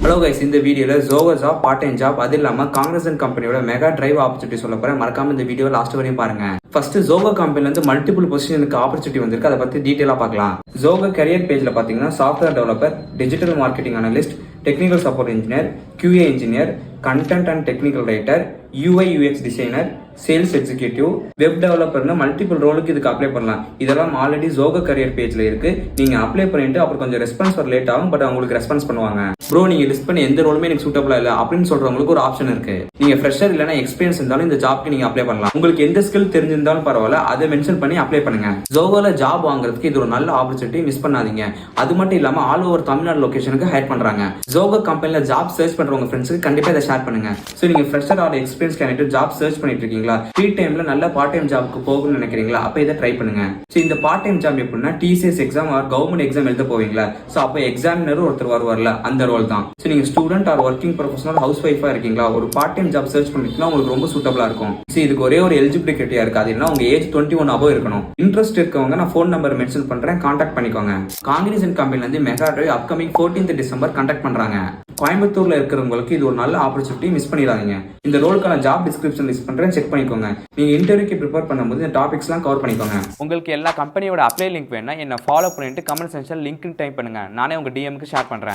Hello guys, இந்த வீடியோவில் Zoho job, part time job, அது இல்லாமல் காங்கிரசன் கம்பெனியோட மெகா டிரைவ் ஆப்பர்ச்சுனிட்டி சொல்ல போகிறேன். மறக்காம இந்த வீடியோ லாஸ்ட் வரையும் பாருங்க. ஃபர்ஸ்ட் ஜோகோ கம்பெனிலேருந்து மல்டிபிள் பொசிஷனுக்கு ஆப்பர்ச்சுனிட்டி வந்திருக்கு. அதை பற்றி டீட்டெயிலாக பார்க்கலாம். ஜோகோ கரியர் பேஜில் பார்த்தீங்கன்னா software developer, digital marketing analyst, technical support engineer, QA engineer, content and technical writer, UI UX designer, sales executive, web டெவலப்பர்னு மல்டிபிள் ரோலுக்கு இதுக்கு அப்ளை பண்ணலாம். இதெல்லாம் ஆல்ரெடி ஜோகோ கரியர் பேஜ்ல இருக்கு. நீங்க அப்ளை பண்ணிட்டு அப்புறம் கொஞ்சம் ரெஸ்பான்ஸ் வர லேட் ஆகும், பட் உங்களுக்கு ரெஸ்பான்ஸ் பண்ணுவாங்க. ப்ரோ, நீங்க லிஸ்ட் பண்ணி எந்த ரோலுமே எனக்கு சூட்டபிளா இல்ல அப்படின்னு சொல்றவங்களுக்கு ஒரு ஆப்ஷன் இருக்கு. நீங்க ஃப்ரெஷர் இல்லனா எக்ஸ்பீரியன்ஸ் இருந்தாலும் இந்த ஜாப்க்கு நீங்க அப்ளை பண்ணலாம். உங்களுக்கு எந்த ஸ்கில் தெரிஞ்சிருந்தாலும் பரவாயில்ல, அதை மென்ஷன் பண்ணி அப்ளை பண்ணுங்க. ஜோகோல ஜாப் வாங்குறதுக்கு இது ஒரு நல்ல ஆப்பர்ச்சுனிட்டி, மிஸ் பண்ணாதீங்க. அது மட்டும் இல்லாம ஆல் ஓவர் தமிழ்நாடு லொகேஷனுக்கு ஹையர் பண்றாங்க. ஜோகோ கம்பெனில ஜாப் சர்ச் பண்றவங்க ஃப்ரெண்ட்ஸ்க்கு கண்டிப்பா இதை ஷேர் பண்ணுங்க. சோ நீங்க fresher or experience candidate job search பண்ணிட்டு இருக்கீங்களா, ஃப்ரீ டைம்ல நல்ல பார்ட் டைம் ஜாப்க்கு போகணும்னு நினைக்கிறீங்களா, அப்ப இதை ட்ரை பண்ணுங்க. சோ இந்த பார்ட் டைம் ஜாப் எப்படின்னா TCS exam R government exam எழுத போவீங்களா, சோ அப்ப எக்ஸாமினர் ஒருத்தர் வருவார்ல, அந்த ரோல் தான். சோ நீங்க student are working professional house ஒய்ஃபா இருக்கீங்களா, ஒரு பார்ட் டைம் ஜாப் சர்ச் பண்ணிட்டீங்கன்னா உங்களுக்கு ரொம்ப சூட்டபிளா இருக்கும். சோ இதுக்கு ஒரே ஒரு எலிஜிபிலிட்டி கிரைட்டீரியா இருக்கு. அது என்ன, உங்க ஏஜ் 21 above இருக்கணும். இன்ட்ரெஸ்ட் இருக்கவங்க நான் ஃபோன் நம்பர் மென்ஷன் பண்றேன், கான்டாக்ட் பண்ணிக்கோங்க. காங்கிரசன் கம்பெனில இருந்து mega drive upcoming 14th December conduct பண்றாங்க. கோயம்புத்தூர்ல இருக்கிறவங்களுக்கு இது ஒரு நல்ல ஆப்பர்ச்சுனிட்டி, மிஸ் பண்ணிடாதீங்க. இந்த ரோலுக்கான ஜாப் டிஸ்கிரிப்ஷன் லிஸ்ட் பண்றேன், செக் பண்ணிக்கோங்க. நீங்க இன்டர்வியூக்கு ப்ரிப்பேர் பண்ணும்போது இந்த டாபிக்ஸ்லாம் கவர் பண்ணிக்கோங்க. உங்களுக்கு எல்லா கம்பெனியோட அப்ளை லிங்க் வேணும்னா என்ன ஃபாலோ பண்ணிட்டு கமெண்ட் செக்ஷன் லிங்க் டைப் பண்ணுங்க. நானே உங்க DMக்கு ஷேர் பண்றேன்.